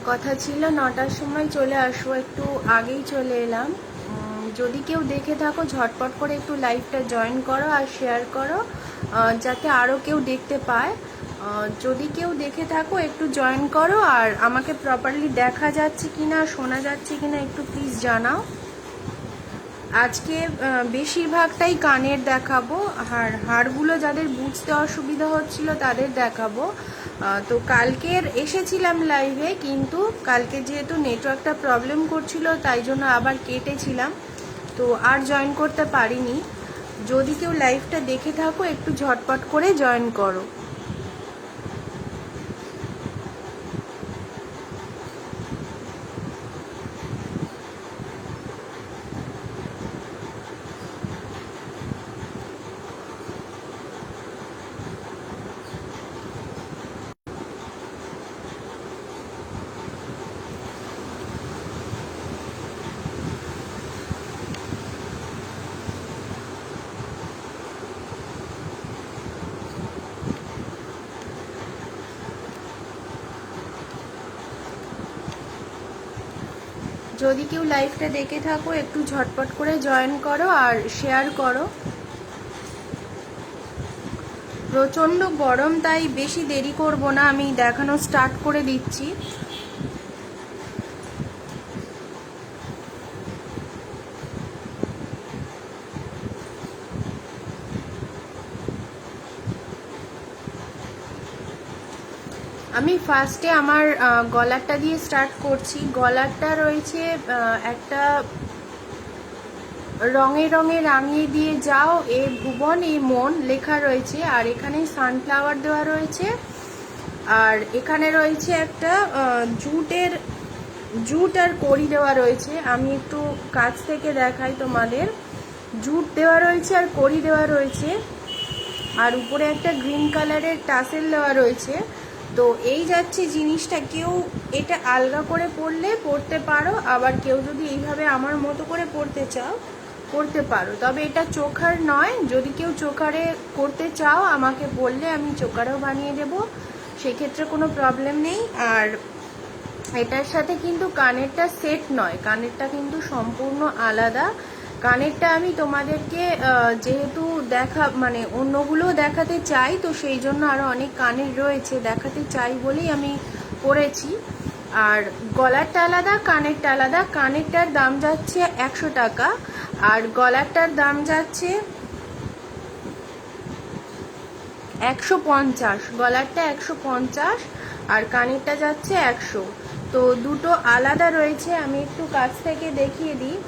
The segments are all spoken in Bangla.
কথা ছিল 9টার সময় চলে আসবো, একটু আগেই চলে এলাম। যদি কেউ দেখে থাকো ঝটপট করে একটু লাইভটা জয়েন করো আর শেয়ার করো, যাতে আরও কেউ দেখতে পায়। যদি কেউ দেখে থাকো একটু জয়েন করো, আর আমাকে প্রপারলি দেখা যাচ্ছে কিনা, শোনা যাচ্ছে কিনা একটু প্লিজ জানাও। আজকে বেশিরভাগটাই কানের দেখাবো, আর হাড়গুলো যাদের বুঝতে অসুবিধা হচ্ছিল তাদের দেখাবো। তো কালকের এসেছিলাম লাইভে, কিন্তু কালকে যেহেতু নেটওয়ার্কটা প্রবলেম করছিল তাই জন্য আবার কেটেছিলাম, তো আর জয়েন করতে পারিনি। যদি কেউ লাইভটা দেখে থাকো একটু ঝটপট করে জয়েন করো। যদি কেউ লাইভটা দেখে থাকো একটু ঝটপট করে জয়েন করো আর শেয়ার করো। প্রচণ্ড গরম, তাই বেশি দেরি করব না, আমি দেখানো স্টার্ট করে দিচ্ছি। আমি ফার্স্টে আমার গলারটা দিয়ে স্টার্ট করছি। গলারটা রয়েছে একটা রঙে রঙে রাঙিয়ে দিয়ে যাও এ ভুবন এ মন লেখা রয়েছে, আর এখানে সানফ্লাওয়ার দেওয়া রয়েছে, আর এখানে রয়েছে একটা জুট আর কড়ি দেওয়া রয়েছে। আমি একটু কাছ থেকে দেখাই তোমাদের। জুট দেওয়া রয়েছে আর কড়ি দেওয়া রয়েছে, আর উপরে একটা গ্রিন কালারের টাসেল দেওয়া রয়েছে। তো এই যাচ্ছে জিনিসটা, কেউ এটা আলগা করে পরতে পারো, আবার কেউ যদি এইভাবে আমার মতো করে পরতে চাও করতে পারো। তবে এটা চোখার নয়, যদি কেউ চোখারে করতে চাও আমাকে বললে আমি চোখারেও বানিয়ে দেব, সেক্ষেত্রে কোনো প্রবলেম নেই। আর এটার সাথে কিন্তু কানেরটা সেট নয়, কানেরটা কিন্তু সম্পূর্ণ আলাদা। কানেরটা আমি তোমাদেরকে যেহেতু মানে অন্যগুলো দেখাতে চাই, তো সেই জন্য আরও অনেক কানের রয়েছে দেখাতে চাই বলেই আমি করেছি। আর গলারটা আলাদা, কানেরটা আলাদা। কানেরটার দাম যাচ্ছে 100 টাকা, আর গলারটার দাম যাচ্ছে 150। গলারটা 150 আর কানেরটা যাচ্ছে 100। তো দুটো আলাদা রয়েছে, আমি একটু কাছ থেকে দেখিয়ে দিই।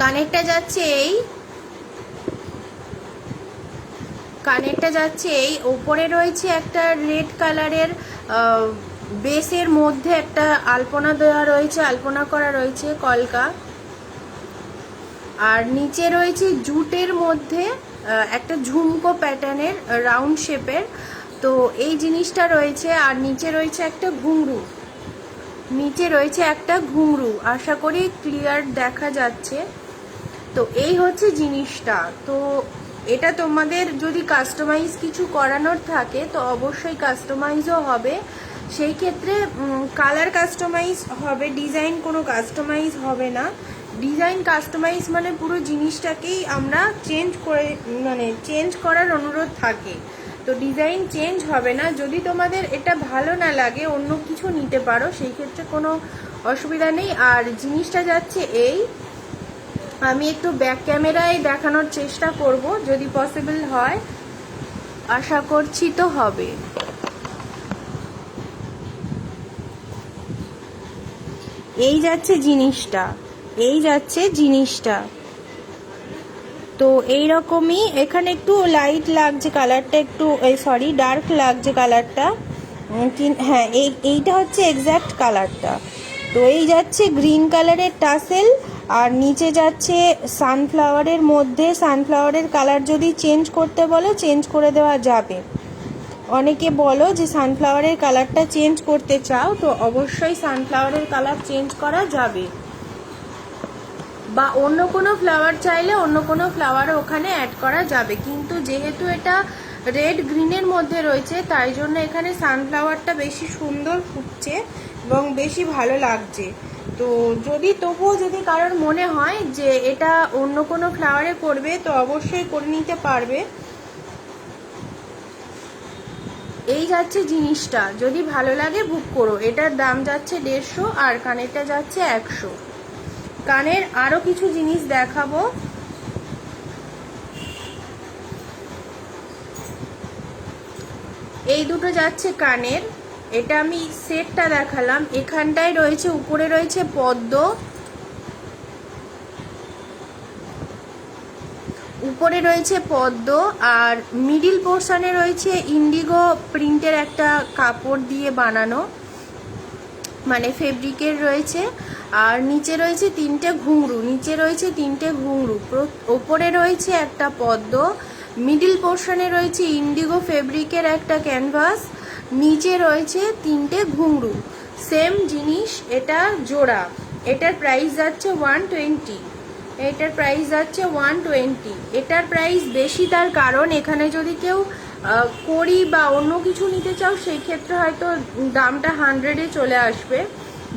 কানেরটা যাচ্ছে এই ওপরে রয়েছে একটা রেড কালারের বেসের মধ্যে একটা আলপনা দেওয়া রয়েছে, আলপনা করা রয়েছে কলকা। আর নিচে রয়েছে জুটের মধ্যে একটা ঝুমকো প্যাটার্নের রাউন্ড শেপের। তো এই জিনিসটা রয়েছে, আর নিচে রয়েছে একটা ঘুঙরু। আশা করি ক্লিয়ার দেখা যাচ্ছে। তো এই হচ্ছে জিনিসটা। তো এটা তোমাদের যদি কাস্টমাইজ কিছু করানোর থাকে তো অবশ্যই কাস্টমাইজও হবে, সেই ক্ষেত্রে কালার কাস্টমাইজ হবে, ডিজাইন কোনো কাস্টমাইজ হবে না। ডিজাইন কাস্টমাইজ মানে পুরো জিনিসটাকেই আমরা চেঞ্জ করার অনুরোধ থাকে, তো ডিজাইন চেঞ্জ হবে না। যদি তোমাদের এটা ভালো না লাগে অন্য কিছু নিতে পারো, সেই ক্ষেত্রে কোনো অসুবিধা নেই। আর জিনিসটা যাচ্ছে এই, আমি একটু ব্যাক ক্যামেরায় দেখানোর চেষ্টা করব যদি পসিবল হয়, আশা করছি তো হবে। এই যাচ্ছে জিনিসটা, তো এইরকমই। এখানে একটু লাইট লাগছে কালারটা, একটু ডার্ক লাগছে কালারটা, হ্যাঁ এইটা হচ্ছে এক্স্যাক্ট কালারটা। তো এই যাচ্ছে গ্রিন কালারের টাসেল, আর নিচে যাচ্ছে সানফ্লাওয়ারের মধ্যে। সানফ্লাওয়ারের কালার যদি চেঞ্জ করতে বলো চেঞ্জ করে দেওয়া যাবে। অনেকে বলো যে সানফ্লাওয়ারের কালারটা চেঞ্জ করতে চাও, তো অবশ্যই সানফ্লাওয়ারের কালার চেঞ্জ করা যাবে। বা অন্য কোনো ফ্লাওয়ার চাইলে অন্য কোনো ফ্লাওয়ারও ওখানে অ্যাড করা যাবে, কিন্তু যেহেতু এটা রেড গ্রিনের মধ্যে রয়েছে তাই জন্য এখানে সানফ্লাওয়ারটা বেশি সুন্দর ফুটছে এবং বেশি ভালো লাগছে। তো তবুও যদি কারোর মনে হয় যে এটা অন্য কোনো ফ্লাওয়ারে করবে তো অবশ্যই করে নিতে পারবে। এই যাচ্ছে জিনিসটা, যদি ভালো লাগে বুক করো। এটার দাম যাচ্ছে 150 আর কানেরটা যাচ্ছে 100। কানের আরো কিছু জিনিস দেখাবো। এই দুটো যাচ্ছে কানের, এটা আমি সেটটা দেখালাম। এখানটায় রয়েছে, উপরে রয়েছে পদ্ম, উপরে রয়েছে পদ্ম আর মিডিল পোর্শনে রয়েছে ইন্ডিগো প্রিন্টের একটা কাপড় দিয়ে বানানো, মানে ফেব্রিকের রয়েছে। আর নিচে রয়েছে তিনটে ঘুঙরু, নিচে রয়েছে তিনটে ঘুঙরু, ওপরে রয়েছে একটা পদ্ম, মিডিল পোর্শনে রয়েছে ইন্ডিগো ফেব্রিকের একটা ক্যানভাস, নিচে রয়েছে তিনটে ঘুঙরু। সেম জিনিস, এটা জোড়া। এটার প্রাইস যাচ্ছে 120। এটার প্রাইস যাচ্ছে 120। এটার প্রাইস বেশি তার কারণ এখানে যদি কেউ কড়ি বা অন্য কিছু নিতে চাও সেই ক্ষেত্রে হয়তো দামটা 100-এ চলে আসবে।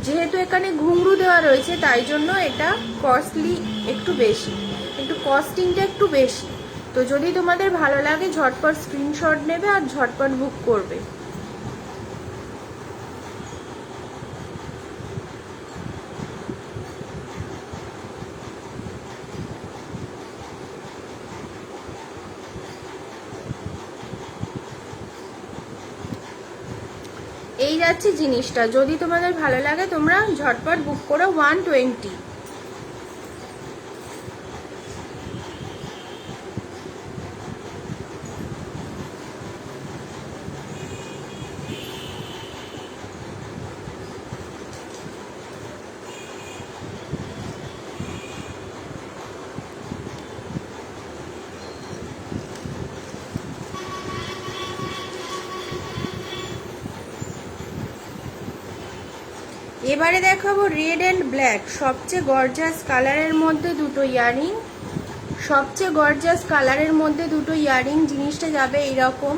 যেহেতু এখানে ঘুঙরু দেওয়া রয়েছে তাই জন্য এটা কস্টলি একটু বেশি, একটু কস্টিংটা একটু বেশি। তো যদি তোমাদের ভালো লাগে ঝটপট স্ক্রিনশট নেবে আর ঝটপট বুক করবে। এই যাচ্ছে জিনিসটা, যদি তোমাদের ভালো লাগে তোমরা ঝটপট বুক করো। 120। এবারে দেখাবো রেড অ্যান্ড ব্ল্যাক, সবচেয়ে গর্জাস কালারের মধ্যে দুটো ইয়ারিং, সবচেয়ে গর্জাস কালারের মধ্যে দুটো ইয়ারিং। জিনিসটা যাবে এইরকম,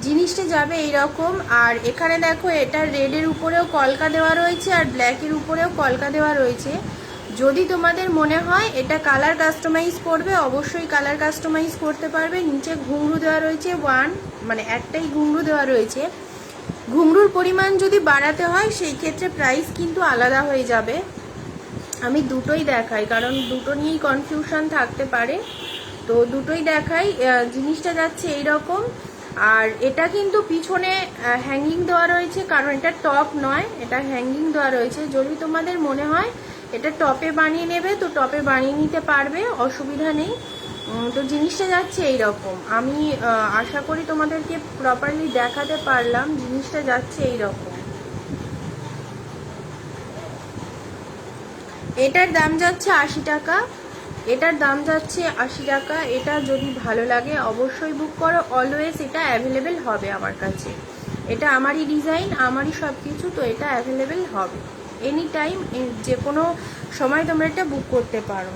জিনিসটা যাবে এইরকম। আর এখানে দেখো এটা রেডের উপরেও কলকা দেওয়া রয়েছে আর ব্ল্যাকের উপরেও কলকা দেওয়া রয়েছে। যদি তোমাদের মনে হয় এটা কালার কাস্টমাইজ করবে অবশ্যই কালার কাস্টমাইজ করতে পারবে। নিচে ঘুঙরু দেওয়া রয়েছে, মানে একটাই ঘুঙরু দেওয়া রয়েছে। ঘুঙরুর পরিমাণ যদি বাড়াতে হয় সেই ক্ষেত্রে প্রাইস কিন্তু আলাদা হয়ে যাবে। আমি দুটোই দেখাই কারণ দুটো নিয়েই কনফিউশন থাকতে পারে, তো দুটোই দেখাই। জিনিসটা যাচ্ছে এইরকম। আর এটা কিন্তু পিছনে হ্যাঙ্গিং দেওয়া রয়েছে কারণ এটা টপ নয়, এটা হ্যাঙ্গিং দেওয়া রয়েছে। যদি তোমাদের মনে হয় এটা টপে বানিয়ে নেবে তো টপে বানিয়ে নিতে পারবে, অসুবিধা নেই। তো জিনিসটা যাচ্ছে এইরকম। আমি আশা করি তোমাদেরকে প্রপারলি দেখাতে পারলাম। জিনিসটা যাচ্ছে এইরকম। এটার দাম যাচ্ছে 80 টাকা, এটার দাম যাচ্ছে 80 টাকা। এটা যদি ভালো লাগে অবশ্যই বুক করো। অলওয়েজ এটা অ্যাভেলেবেল হবে আমার কাছে, এটা আমারই ডিজাইন, আমারই সব কিছু, তো এটা অ্যাভেলেবেল হবে এনি টাইম, যে কোনো সময় তোমরা এটা বুক করতে পারো।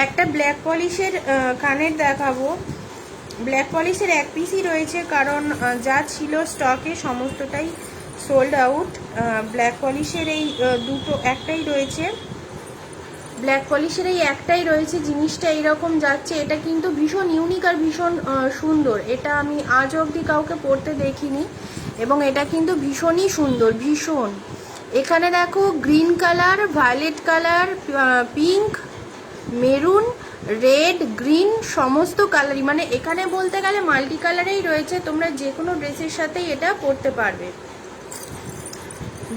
একটা ব্ল্যাক পলিশের কানের দেখাবো। ব্ল্যাক পলিশের এক পিসই রয়েছে কারণ যা ছিল স্টকে সমস্তটাই সোল্ড আউট। ব্ল্যাক পলিশের এই দুটো একটাই রয়েছে, ব্ল্যাক পলিশের এই একটাই রয়েছে। জিনিসটা এইরকম যাচ্ছে। এটা কিন্তু ভীষণ ইউনিক আর ভীষণ সুন্দর। এটা আমি আজ অবধি কাউকে পরতে দেখিনি এবং এটা কিন্তু ভীষণই সুন্দর, ভীষণ। এখানে দেখো green colour, violet colour, pink, maroon, red, green সমস্ত কালারই, মানে এখানে বলতে গেলে মাল্টি কালারেই রয়েছে। তোমরা যে কোনো ড্রেসের সাথেই এটা পরতে পারবে,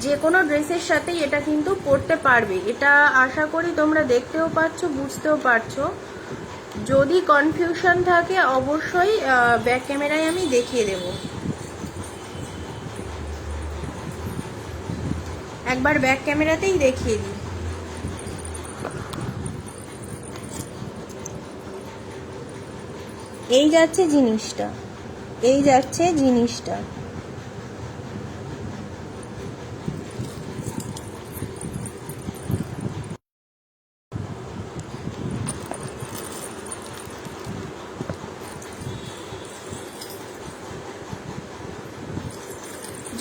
যে কোনো ড্রেসের সাথেই এটা কিন্তু পরতে পারবে। এটা আশা করি তোমরা দেখতেও পাচ্ছ, বুঝতেও পারছো। যদি কনফিউশন থাকে অবশ্যই ব্যাক ক্যামেরায় আমি দেখিয়ে দেব। একবার ব্যাক ক্যামেরাতেই দেখিয়ে দিই। এই যাচ্ছে জিনিসটা, এই যাচ্ছে জিনিসটা।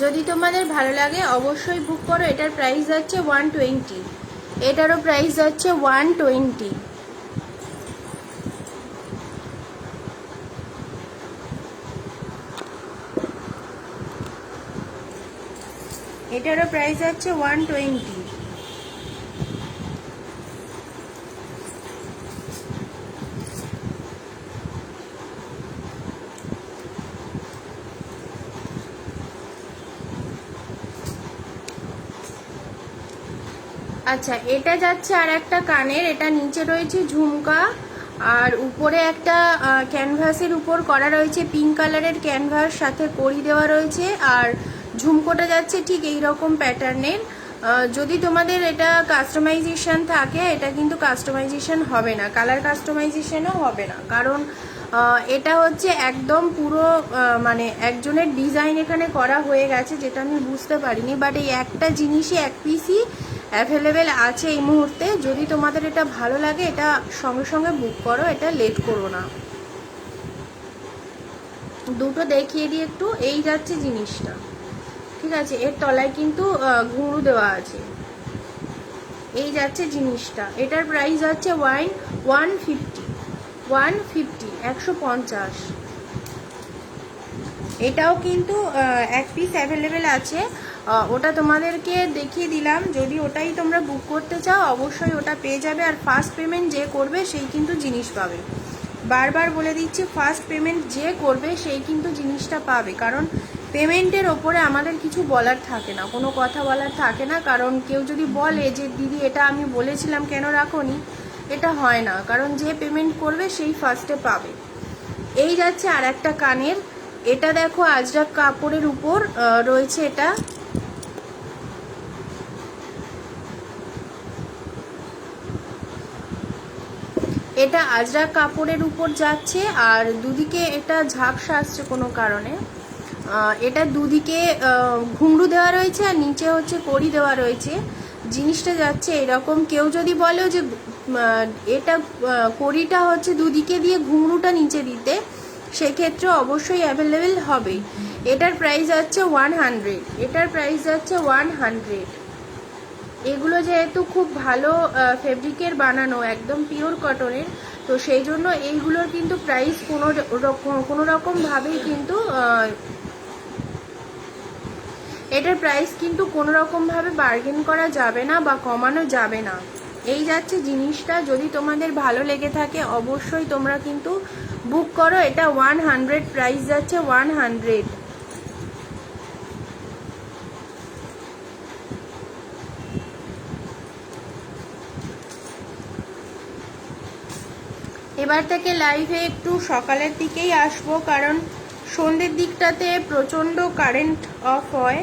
যদি তোমাদের ভালো লাগে অবশ্যই বুক করো। এটার প্রাইস যাচ্ছে 120, এটারও প্রাইস যাচ্ছে 120। এটারও প্রাইস যাচ্ছে 120। আচ্ছা, এটা যাচ্ছে আর একটা কানের, এটা নিচে রয়েছে ঝুমকা আর উপরে একটা ক্যানভাসের উপর করা রয়েছে পিঙ্ক কালারের ক্যানভাস, সাথে কড়ি দেওয়া রয়েছে আর ঝুমকোটা যাচ্ছে ঠিক এই রকম প্যাটার্নের। যদি তোমাদের এটা কাস্টমাইজেশন থাকে, এটা কিন্তু কাস্টমাইজেশন হবে না, কালার কাস্টমাইজেশনও হবে না, কারণ এটা হচ্ছে একদম পুরো মানে একজনের ডিজাইন এখানে করা হয়ে গেছে, যেটা আমি বুঝতে পারিনি। বাট এই একটা জিনিসই এক পিসই অ্যাভেলেবেল আছে এই মুহূর্তে। যদি তোমাদের এটা ভালো লাগে এটা সঙ্গে সঙ্গে বুক করো, এটা লেট করো না। দুটো দেখিয়ে দিই একটু। এই যাচ্ছে জিনিসটা, ঠিক আছে, এর তলায় কিন্তু ঘুঙরু দেওয়া আছে। এই যাচ্ছে জিনিসটা, এটার প্রাইস যাচ্ছে 150, 150। এটাও কিন্তু এক পিস অ্যাভেলেবেল আছে, ওটা তোমাদেরকে দেখিয়ে দিলাম। যদি ওটাই তোমরা বুক করতে চাও অবশ্যই ওটা পেয়ে যাবে। আর ফার্স্ট পেমেন্ট যে করবে সেই কিন্তু জিনিস পাবে। বারবার বলে দিচ্ছি, ফার্স্ট পেমেন্ট যে করবে সেই কিন্তু জিনিসটা পাবে, কারণ পেমেন্টের ওপরে আমাদের কিছু বলার থাকে না, কোনো কথা বলার থাকে না। কারণ কেউ যদি বলে যে দিদি এটা আমি বলেছিলাম কেন রাখোনি, এটা হয় না, কারণ যে পেমেন্ট করবে সেই ফার্স্টে পাবে। এই যাচ্ছে আর একটা কানের, এটা দেখো আজরাক কাপড়ের উপর রয়েছে। এটা আজরাক কাপড়ের উপর যাচ্ছে আর দুদিকে এটা ঝাপসা আসছে কোনো কারণে। এটা দুদিকে ঘুঙরু দেওয়া রয়েছে আর নিচে হচ্ছে কড়ি দেওয়া রয়েছে। জিনিসটা যাচ্ছে এরকম। কেউ যদি বলে যে এটা কড়িটা হচ্ছে দুদিকে দিয়ে ঘুঙরুটা নিচে দিতে, সেক্ষেত্রে অবশ্যই অ্যাভেলেবেল হবে। এটার প্রাইস যাচ্ছে 100, এটার প্রাইস যাচ্ছে 100। এগুলো যেহেতু খুব ভালো ফেব্রিকের বানানো, একদম পিওর কটনের, তো সেই জন্য এইগুলোর কিন্তু প্রাইস কোনো রকমভাবেই কিন্তু এটার প্রাইস কিন্তু কোনো রকমভাবে বার্গেন করা যাবে না বা কমানো যাবে না। এই যাচ্ছে জিনিসটা। যদি তোমাদের ভালো লেগে থাকে অবশ্যই তোমরা কিন্তু বুক করো। এটা 100, প্রাইস যাচ্ছে 100। এবার থেকে লাইভে একটু সকালের দিকেই আসবো, কারণ সন্ধ্যের দিকটাতে প্রচণ্ড কারেন্ট অফ হয়,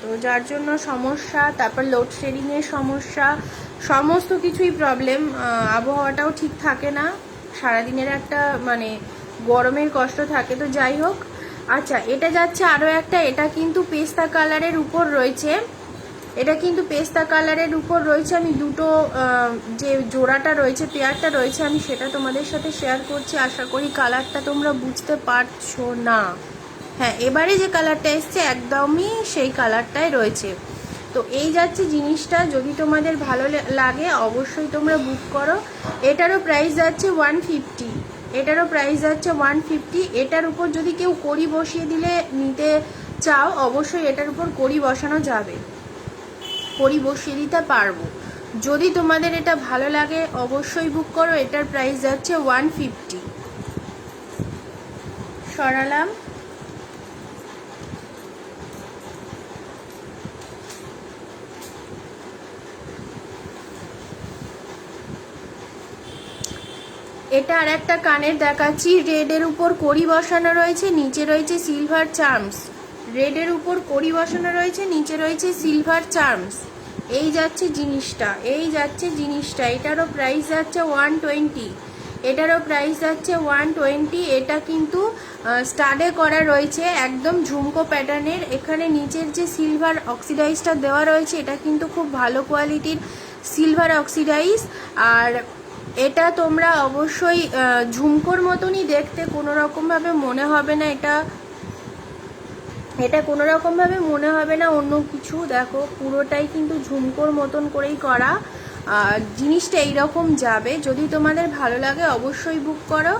তো যার জন্য সমস্যা। তারপর লোডশেডিংয়ের সমস্যা, সমস্ত কিছুই প্রবলেম। আবহাওয়াটাও ঠিক থাকে না, সারাদিনের একটা মানে গরমের কষ্ট থাকে। তো যাই হোক, আচ্ছা এটা যাচ্ছে আরও একটা, এটা কিন্তু পেস্তা কালারের উপর রয়েছে। এটা কিন্তু পেস্তা কালারের উপর রয়েছে। আমি দুটো যে জোড়াটা রয়েছে, পেয়ারটা রয়েছে, আমি সেটা তোমাদের সাথে শেয়ার করছি। আশা করি কালারটা তোমরা বুঝতে পারছো না। হ্যাঁ, এবারে যে কালারটা এসছে একদমই সেই কালারটাই রয়েছে। তো এই যাচ্ছে জিনিসটা। যদি তোমাদের ভালো লাগে অবশ্যই তোমরা বুক করো। এটারও প্রাইস যাচ্ছে 150, এটারও প্রাইস যাচ্ছে 150। এটার উপর যদি কেউ কড়ি বসিয়ে দিলে নিতে চাও অবশ্যই এটার উপর কড়ি বসানো যাবে, কড়ি বসিয়ে দিতে পারবো। যদি তোমাদের এটা ভালো লাগে অবশ্যই বুক করো। এটার প্রাইস যাচ্ছে 150। সরালাম। এটা আর একটা কানের দেখাচ্ছি। রেডের উপর কড়ি বসানো রয়েছে, নিচে রয়েছে সিলভার চার্মস। রেডের উপর কড়ি বসানো রয়েছে, নিচে রয়েছে সিলভার চার্মস। এই যাচ্ছে জিনিসটা, এই যাচ্ছে জিনিসটা। এটারও প্রাইস যাচ্ছে 120। এটারও প্রাইস যাচ্ছে 120। এটা কিন্তু স্টাডে করা রয়েছে, একদম ঝুমকো প্যাটার্নের। এখানে নিচের যে সিলভার অক্সিডাইজটা দেওয়া রয়েছে এটা কিন্তু খুব ভালো কোয়ালিটির সিলভার অক্সিডাইজ। আর এটা তোমরা অবশ্যই ঝুমকোর মতনই দেখতে, কোনো রকমভাবে মনে হবে না এটা কোনো রকমভাবে মনে হবে না অন্য কিছু। দেখো পুরোটাই কিন্তু ঝুমকোর মতন করেই করা, জিনিসটা এইরকম যাবে। যদি তোমাদের ভালো লাগে অবশ্যই বুক করো।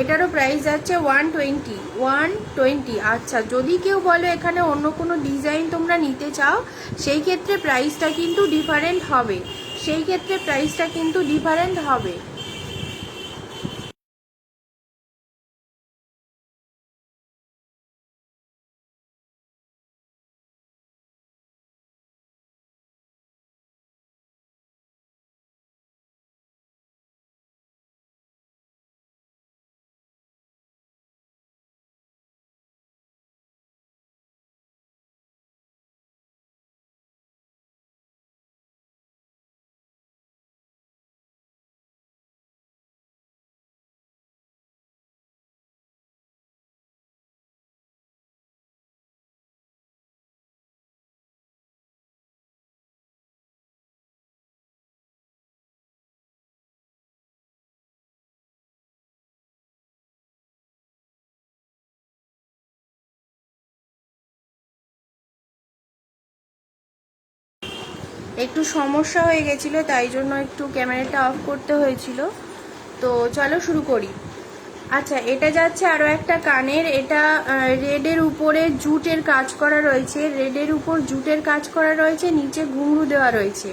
এটারও প্রাইস যাচ্ছে 120। আচ্ছা, যদি কেউ বলো এখানে অন্য কোনো ডিজাইন তোমরা নিতে চাও, সেই ক্ষেত্রে প্রাইসটা কিন্তু ডিফারেন্ট হবে। একটু সমস্যা হয়ে গেছিলো, তাই জন্য একটু ক্যামেরাটা অফ করতে হয়েছিল। তো চলো শুরু করি। আচ্ছা, এটা যাচ্ছে আরও একটা কানের। এটা রেডের উপরে জুটের কাজ করা রয়েছে, রেডের উপর জুটের কাজ করা রয়েছে, নিচে ঘুঙরু দেওয়া রয়েছে।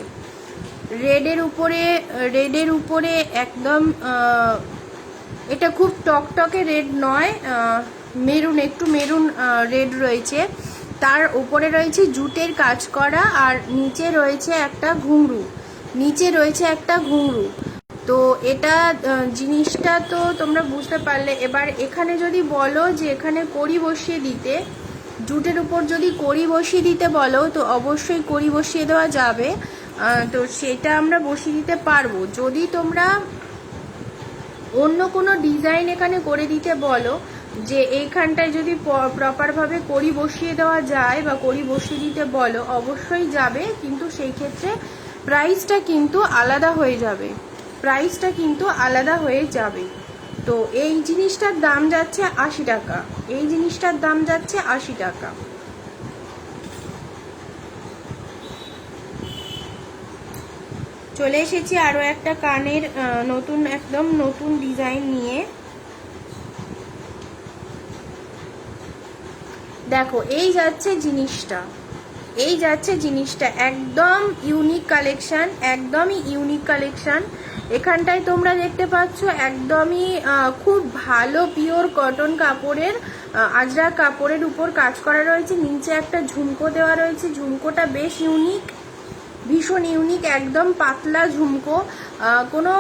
রেডের উপরে একদম এটা খুব টকটকে রেড নয়, মেরুন, একটু মেরুন রেড রয়েছে। তার উপরে রয়েছে জুটের কাজ করা, আর নিচে রয়েছে একটা ঘুঙরু। তো এটা জিনিসটা তো তোমরা বুঝতে পারলে। এবার এখানে যদি বলো যে এখানে কড়ি বসিয়ে দিতে, জুটের উপর যদি কড়ি বসিয়ে দিতে বলো, তো অবশ্যই কড়ি বসিয়ে দেওয়া যাবে। তো সেটা আমরা বসিয়ে দিতে পারবো। যদি তোমরা অন্য কোনো ডিজাইন এখানে করে দিতে বলো, যে এইখানটায় যদি প্রপারভাবে কড়ি বসিয়ে দেওয়া যায় বা কড়ি বসিয়ে দিতে বলো, অবশ্যই যাবে, কিন্তু সেই ক্ষেত্রে প্রাইসটা কিন্তু আলাদা হয়ে যাবে। তো এই জিনিসটার দাম যাচ্ছে 80 টাকা। চলে এসেছি আরও একটা কানের একদম নতুন ডিজাইন নিয়ে। দেখো, এই যাচ্ছে জিনিসটা একদমই ইউনিক কালেকশন। এখানটায় তোমরা দেখতে পাচ্ছ একদমই খুব ভালো পিওর কটন কাপড়ের, আজরাক কাপড়ের উপর কাজ করা রয়েছে। নিচে একটা ঝুমকো দেওয়া রয়েছে, ঝুমকোটা বেশ ভীষণ ইউনিক, একদম পাতলা ঝুমকো, কোনো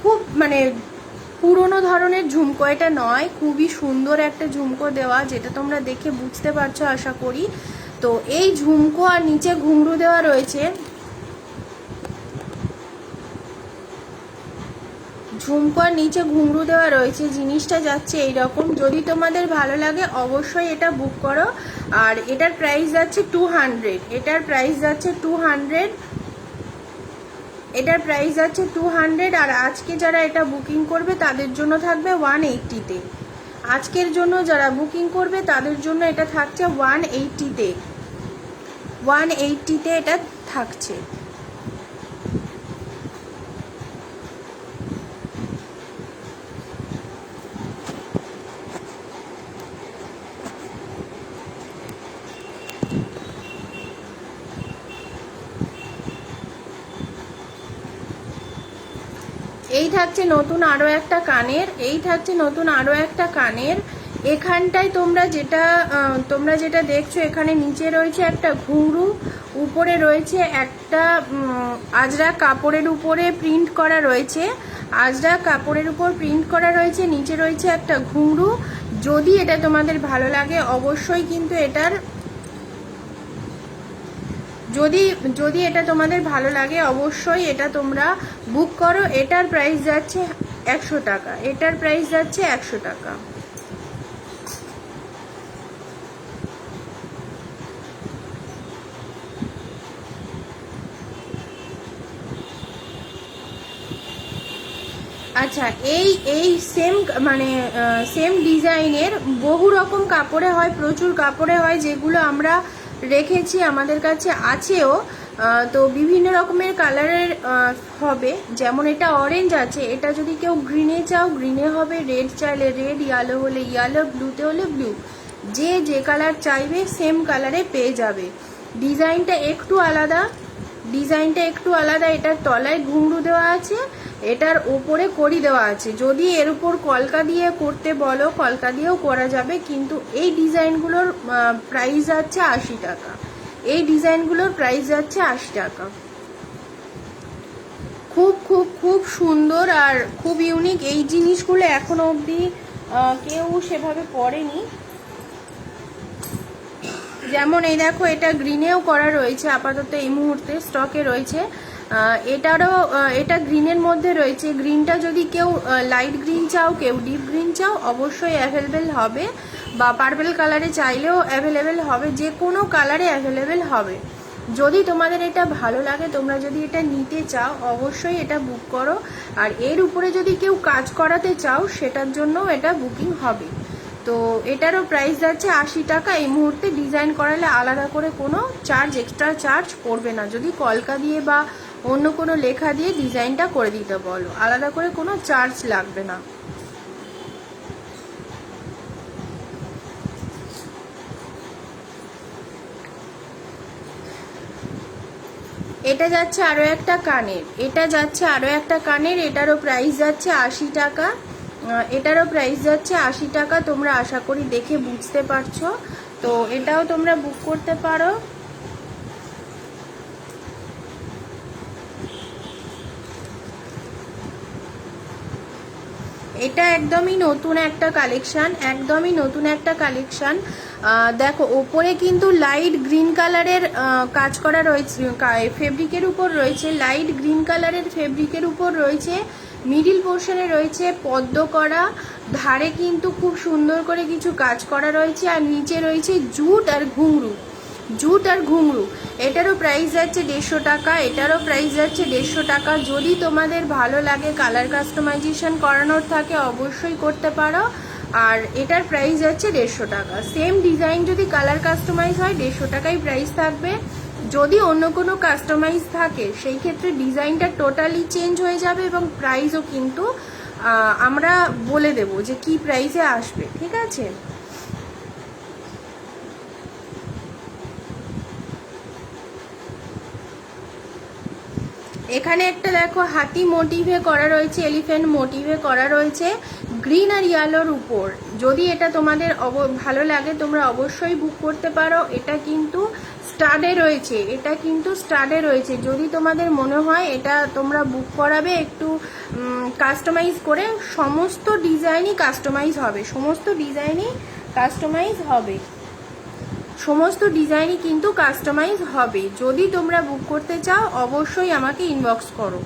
খুব পুরনো ধরনের ঝুমকো এটা নয়, খুবই সুন্দর একটা ঝুমকো দেওয়া, যেটা তোমরা দেখে বুঝতে পারছো আশা করি। তো এই ঝুমকো আর নিচে ঘুঙরু দেওয়া রয়েছে, জিনিসটা যাচ্ছে এইরকম। যদি তোমাদের ভালো লাগে অবশ্যই এটা বুক করো। আর এটার প্রাইস যাচ্ছে 200। আর আজকে যারা এটা বুকিং করবে তাদের জন্য থাকবে 180-তে। আজকের জন্য যারা বুকিং করবে তাদের জন্য এটা থাকছে 180-তে এটা থাকছে। এই থাকছে নতুন আরও একটা কানের। এখানটায় তোমরা যেটা দেখছো, এখানে নিচে রয়েছে একটা ঘুঙরু, উপরে রয়েছে একটা আজরাক কাপড়ের উপরে প্রিন্ট করা রয়েছে, নিচে রয়েছে একটা ঘুঙরু। যদি এটা তোমাদের ভালো লাগে অবশ্যই কিন্তু যদি এটা তোমাদের ভালো লাগে অবশ্যই এটা তোমরা বুক করো। এটার প্রাইস যাচ্ছে 100 টাকা, এটার প্রাইস যাচ্ছে 100 টাকা। আচ্ছা, এই এই সেম মানে সেম ডিজাইনের বহু রকম কাপড়ে হয়, প্রচুর কাপড়ে হয়, যেগুলো আমরা রেখেছি, আমাদের কাছে আছেও। তো বিভিন্ন রকমের কালারের হবে, যেমন এটা অরেঞ্জ আছে, এটা যদি কেউ গ্রিনে চাও গ্রিনে হবে, রেড চাইলে রেড, ইয়েলো হলে ইয়েলো, ব্লুতে হলে ব্লু, যে যে কালার চাইবে সেম কালারে পেয়ে যাবে। ডিজাইনটা একটু আলাদা, ডিজাইনটা একটু আলাদা। এটার তলায় ঘুংরু দেওয়া আছে, এটার ওপরে কড়ি দেওয়া আছে। যদি এর উপর কলকা দিয়ে করতে বলো কলকা দিয়েও করা যাবে, কিন্তু এই ডিজাইনগুলোর প্রাইস যাচ্ছে 80 টাকা। এই ডিজাইনগুলোর প্রাইস যাচ্ছে 80 টাকা। খুব খুব খুব সুন্দর আর খুব ইউনিক। এই জিনিসগুলো এখনো অবধি কেউ সেভাবে পরেনি। যেমন এই দেখো, এটা গ্রিনেও করা রয়েছে, আপাতত এই মুহূর্তে স্টকে রয়েছে। এটা গ্রিনের মধ্যে রয়েছে। গ্রিনটা যদি কেউ লাইট গ্রিন চাও, কেউ ডিপ গ্রিন চাও, অবশ্যই অ্যাভেলেবেল হবে, বা পার্পল কালারে চাইলেও অ্যাভেলেবেল হবে, যে কোনো কালারে অ্যাভেলেবেল হবে। যদি তোমাদের এটা ভালো লাগে, তোমরা যদি এটা নিতে চাও, অবশ্যই এটা বুক করো। আর এর উপরে যদি কেউ কাজ করাতে চাও, সেটার জন্য এটা বুকিং হবে। তো এটারও প্রাইস যাচ্ছে 80 টাকা। এই মুহূর্তে ডিজাইন করালে আলাদা করে কোনো চার্জ, এক্সট্রা চার্জ পড়বে না। যদি কলকা দিয়ে বা অন্য কোনো লেখা দিয়ে ডিজাইনটা করে দিতে বলো, আলাদা করে কোনো চার্জ লাগবে না। এটা যাচ্ছে আরও একটা কানের, এটা যাচ্ছে আরও একটা কানের, এটারও প্রাইস যাচ্ছে 80 টাকা। এটারও প্রাইস যাচ্ছে 80 টাকা। তোমরা আশা করি দেখে বুঝতে পারছো। তো এটাও তোমরা বুক করতে পারো। এটা একদমই নতুন একটা কালেকশন, একদমই নতুন একটা কালেকশন। দেখো, ওপরে কিন্তু লাইট গ্রিন কালারের কাজ করা রয়েছে, ফেব্রিকের উপর রয়েছে লাইট গ্রিন কালারের ফেব্রিকের উপর রয়েছে। মিডিল পোর্শনে রয়েছে পদ্ম করা, ধারে কিন্তু খুব সুন্দর করে কিছু কাজ করা রয়েছে, আর নিচে রয়েছে জুট আর ঘুংরু, জুট আর ঘুংরু। এটারও প্রাইস যাচ্ছে 150 টাকা, এটারও প্রাইস যাচ্ছে 150 টাকা। যদি তোমাদের ভালো লাগে, কালার কাস্টমাইজেশন করানোর থাকে, অবশ্যই করতে পারো। আর এটার প্রাইস যাচ্ছে 150 টাকা। সেম ডিজাইন যদি কালার কাস্টমাইজ হয়, 150 টাকাই প্রাইস থাকবে। যদি অন্য কোনো কাস্টমাইজ থাকে, সেই ক্ষেত্রে ডিজাইনটা টোটালি চেঞ্জ হয়ে যাবে, এবং প্রাইসও কিন্তু আমরা বলে দেব যে কি প্রাইসে আসবে, ঠিক আছে? এখানে একটা দেখো, হাতি মোটিভে করা রয়েছে, এলিফ্যান্ট মোটিভে করা রয়েছে, গ্রিন আর ইয়েলোর উপর। যদি এটা তোমাদের ভালো লাগে, তোমরা অবশ্যই বুক করতে পারো। এটা কিন্তু স্টাডে রয়েছে, এটা কিন্তু স্টাডে রয়েছে। যদি তোমাদের মনে হয় এটা তোমরা বুক করাবে একটু কাস্টমাইজ করে, সমস্ত ডিজাইনই কাস্টমাইজ হবে, সমস্ত ডিজাইনই কাস্টমাইজ হবে, সমস্ত ডিজাইনই কিন্তু কাস্টমাইজ হবে। যদি তোমরা বুক করতে চাও, অবশ্যই আমাকে ইনবক্স করো।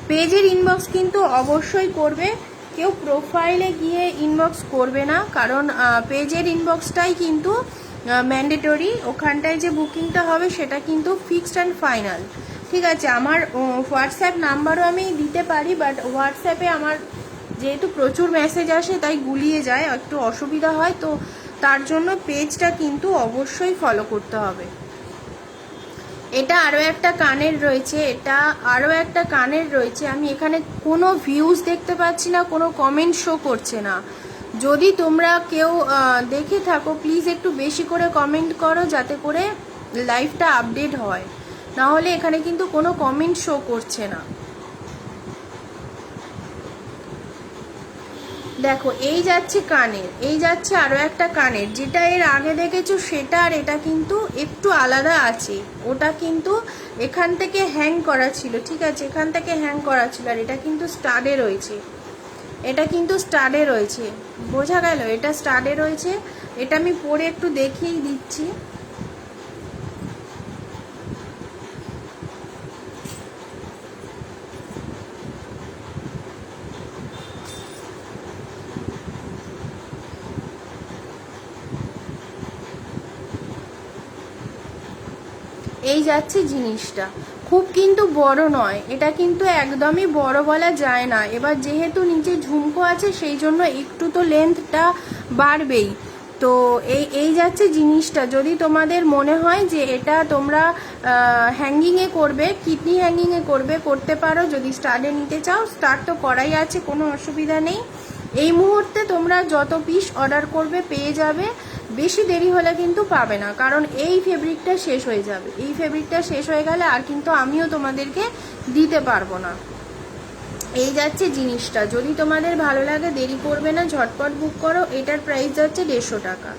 পেজের ইনবক্স কিন্তু অবশ্যই করবে, কেউ প্রোফাইলে গিয়ে ইনবক্স করবে না, কারণ পেজের ইনবক্সটাই কিন্তু ম্যান্ডেটরি। ওখানটায় যে বুকিংটা হবে সেটা কিন্তু ফিক্সড অ্যান্ড ফাইনাল, ঠিক আছে? আমার হোয়াটসঅ্যাপ নাম্বারও আমি দিতে পারি, বাট হোয়াটসঅ্যাপে আমার যেহেতু প্রচুর মেসেজ আসে, তাই গুলিয়ে যায়, একটু অসুবিধা হয়। তো তার জন্য পেজটা কিন্তু অবশ্যই ফলো করতে হবে। এটা আরও একটা কানের রয়েছে, এটা আরও একটা কানের রয়েছে। আমি এখানে কোনো ভিউজ দেখতে পাচ্ছি না, কোনো কমেন্ট শো করছে না। যদি তোমরা কেউ দেখে থাকো, প্লিজ একটু বেশি করে কমেন্ট করো, যাতে করে লাইভটা আপডেট হয়। না হলে এখানে কিন্তু কোনো কমেন্ট শো করছে না। দেখো, এই যাচ্ছে কানের, এই যাচ্ছে আরও একটা কানের। যেটা এর আগে দেখেছো সেটা আর এটা কিন্তু একটু আলাদা আছে। ওটা কিন্তু এখান থেকে হ্যাং করা ছিল, ঠিক আছে? এখান থেকে হ্যাং করা ছিল, আর এটা কিন্তু স্টাডে রয়েছে, এটা কিন্তু স্টাডে রয়েছে, বোঝা গেল? এটা স্টাডে রয়েছে। এটা আমি পরে একটু দেখিয়ে দিচ্ছি। এই যাচ্ছে জিনিসটা, খুব কিন্তু বড় নয়, এটা কিন্তু একদমই বড় বলা যায় না। এবার যেহেতু নিচে ঝুমকো আছে সেই জন্য একটু তো লেন্থটা বাড়বেই। তো এই যাচ্ছে জিনিসটা। যদি তোমাদের মনে হয় যে এটা তোমরা হ্যাঙ্গিংয়ে করবে, কিডনি হ্যাঙ্গিংয়ে করবে, করতে পারো। যদি স্টার্টে নিতে চাও, স্টার্ট তো করাই আছে, কোনো অসুবিধা নেই। এই মুহূর্তে তোমরা যত পিস অর্ডার করবে পেয়ে যাবে, বেশি দেরি হলে কিন্তু পাবে না, কারণ এই ফেব্রিকটা শেষ হয়ে যাবে। এই ফেব্রিকটা শেষ হয়ে গেলে আর কিন্তু আমিও তোমাদেরকে দিতে পারবো না। এই যাচ্ছে জিনিসটা। যদি তোমাদের ভালো লাগে দেরি করবে না, ঝটপট বুক করো। এটার প্রাইস যাচ্ছে 150 টাকা,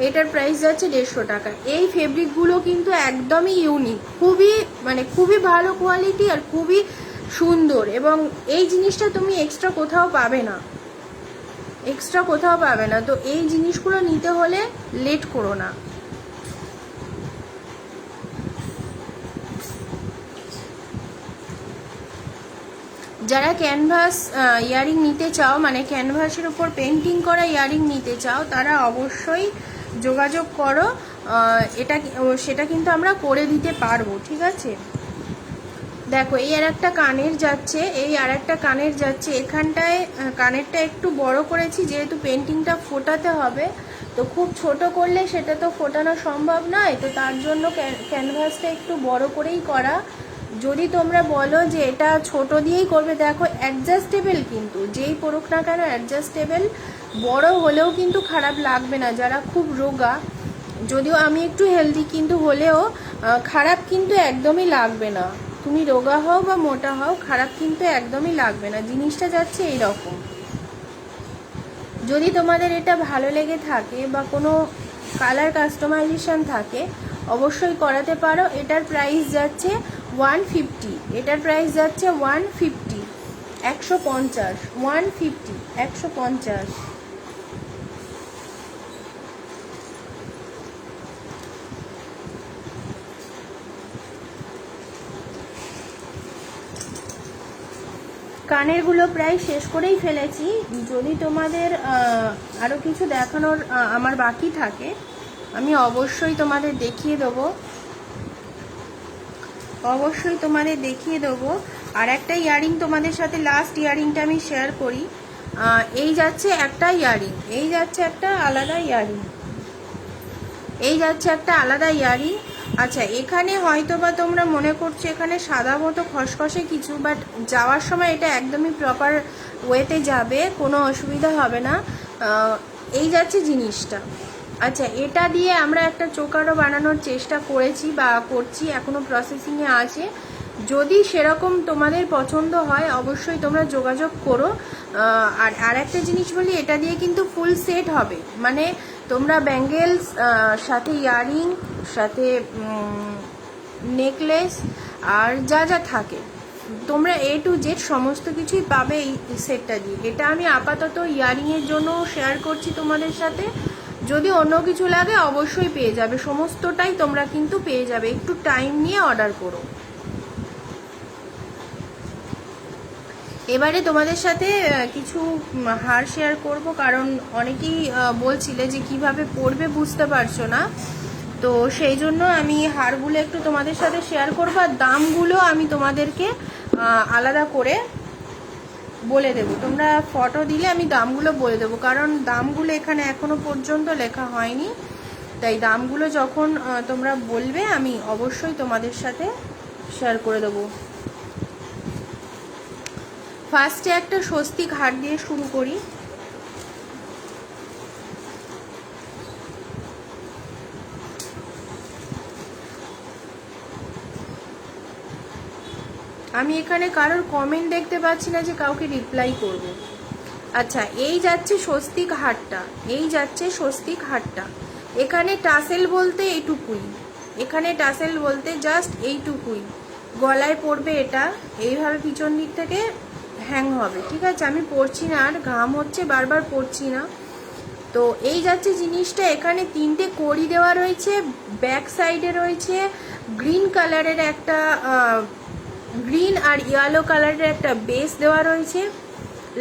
এটার প্রাইস যাচ্ছে 150 টাকা। এই ফেব্রিকগুলো কিন্তু একদমই ইউনিক, খুবই ভালো কোয়ালিটি আর খুবই সুন্দর। এবং এই জিনিসটা তুমি এক্সট্রা কোথাও পাবে না, এক্সট্রা কোথাও পাবে না। তো এই জিনিসগুলো নিতে হলে লেট করো না। যারা ক্যানভাস ইয়ারিং নিতে চাও, মানে ক্যানভাসের উপর পেন্টিং করা ইয়ারিং নিতে চাও, তারা অবশ্যই যোগাযোগ করো। সেটা কিন্তু আমরা করে দিতে পারবো, ঠিক আছে। দেখো এই আর একটা কানের যাচ্ছে, এই আর একটা কানের যাচ্ছে। এখানটায় কানেরটা একটু বড় করেছি, যেহেতু পেন্টিংটা ফোটাতে হবে। তো খুব ছোট করলে সেটা তো ফোটানো সম্ভব নয়, তো তার জন্য ক্যানভাসটা একটু বড় করেই করা। যদি তোমরা বলো যে এটা ছোট দিয়েই করবে, দেখো অ্যাডজাস্টেবল, কিন্তু যেই পড়ুক না কেন অ্যাডজাস্টেবল, বড় হলেও কিন্তু খারাপ লাগবে না। যারা খুব রোগা, যদিও আমি একটু হেলদি, কিন্তু হলেও খারাপ কিন্তু একদমই লাগবে না। তুমি রোগা হও বা মোটা হও, খারাপ কিন্তু একদমই লাগবে না। জিনিসটা যাচ্ছে এইরকম। যদি তোমাদের এটা ভালো লেগে থাকে বা কোনো কালার কাস্টমাইজেশন থাকে, অবশ্যই করাতে পারো। এটার প্রাইস যাচ্ছে 150, এটার প্রাইস যাচ্ছে 150, 150, 150, 150। কানেরগুলো প্রায় শেষ করেই ফেলেছি। যদি তোমাদের আরও কিছু দেখানোর আমার বাকি থাকে, আমি অবশ্যই তোমাদের দেখিয়ে দেবো, অবশ্যই তোমাদের দেখিয়ে দেবো। আর একটা ইয়ারিং তোমাদের সাথে, লাস্ট ইয়ারিংটা আমি শেয়ার করি। এই যাচ্ছে একটা ইয়ারিং, এই যাচ্ছে একটা আলাদা ইয়ারিং, এই যাচ্ছে একটা আলাদা ইয়ারিং। আচ্ছা, এখানে হয়তো বা তোমরা মনে করছো এখানে সাদা মতো খসখসে কিছু, বাট যাওয়ার সময় এটা একদমই প্রপার ওয়েতে যাবে, কোনো অসুবিধা হবে না। এই যাচ্ছে জিনিসটা। আচ্ছা, এটা দিয়ে আমরা একটা চোকারও বানানোর চেষ্টা করেছি বা করছি, এখনও প্রসেসিংয়ে আছে। যদি সেরকম তোমাদের পছন্দ হয় অবশ্যই তোমরা যোগাযোগ করো। আর একটা জিনিস বলি, এটা দিয়ে কিন্তু ফুল সেট হবে, মানে তোমরা ব্যাঙ্গেলস, সাথে ইয়ারিং, সাথে নেকলেস, আর যা যা থাকে তোমরা A to Z সমস্ত কিছুই পাবে এই সেটটা দিয়ে। এটা আমি আপাতত ইয়ারিংয়ের জন্য শেয়ার করছি তোমাদের সাথে। যদি অন্য কিছু লাগে অবশ্যই পেয়ে যাবে, সমস্তটাই তোমরা কিন্তু পেয়ে যাবে। একটু টাইম নিয়ে অর্ডার করো। এবারে তোমাদের সাথে কিছু হার শেয়ার করব, কারণ অনেকেই বলছিলে যে কিভাবে পরবে বুঝতে পারছো না। তো সেই জন্য আমি হারগুলো একটু তোমাদের সাথে শেয়ার করবো, আর দামগুলো আমি তোমাদেরকে আলাদা করে বলে দেবো। তোমরা ফটো দিলে আমি দামগুলো বলে দেবো, কারণ দামগুলো এখানে এখনো পর্যন্ত লেখা হয়নি। তাই দামগুলো যখন তোমরা বলবে আমি অবশ্যই তোমাদের সাথে শেয়ার করে দেবো। ফার্স্টে একটা স্বস্তিক হার দিয়ে শুরু করি। আমি এখানে কারোর কমেন্ট দেখতে পাচ্ছি না যে কাউকে রিপ্লাই করব। আচ্ছা, এই যাচ্ছে স্বস্তিক হারটা, এই যাচ্ছে স্বস্তিক হারটা। এখানে টাসেল বলতে এইটুকুই, এখানে টাসেল বলতে জাস্ট এইটুকুই। গলায় পড়বে এটা, এইভাবে পিছন দিক থেকে হ্যাং হবে, ঠিক আছে। আমি পরছি না, আর ঘাম হচ্ছে বারবার পরছি না। তো এই যাচ্ছে জিনিসটা। এখানে 3টে কড়ি দেওয়া রয়েছে, ব্যাক সাইডে রয়েছে গ্রিন কালারের একটা, গ্রিন আর ইয়েলো কালারের একটা বেস দেওয়া রয়েছে,